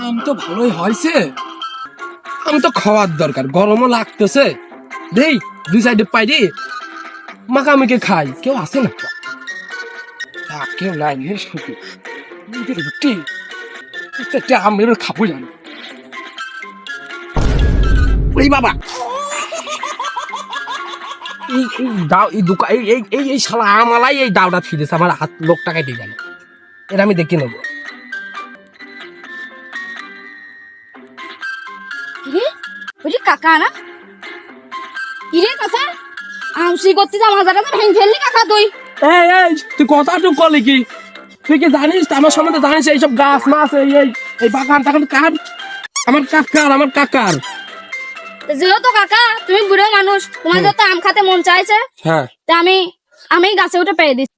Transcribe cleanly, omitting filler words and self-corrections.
আম তো ভালোই হয়েছে, আম তো খাওয়ার দরকার, গরমও লাগতেছে। দেই দুই সাইডে পাই রে, মাখামাখি খাই। কেউ আছে না? কেউ নাই রে, শুধু রুটি আমি খাবো জানি। ওই বাবা, দাও এই দোকান, এই শালা আমালাই এই দাওটা ফিরেছে, আমার হাত লোকটা কেটে গেল। এটা আমি দেখে নেবো। কাকা না কিরে কথা আমসি করতে যা মাজাটা তো ভেঙে ফেললি কাকা তুই। এই তুই কথা টুক করলি কি? তুই কি জানিস আমার সম্বন্ধে? জানিস এইসব গাছ মাছ এই বাগান টাগান কার? আমার কাকার। যেহেতু কাকা তুমি বুড়ো মানুষ, তোমার যত আম খাতে মন চাইছে, হ্যাঁ তা আমি গাছে উঠে পেয়ে দিচ্ছি।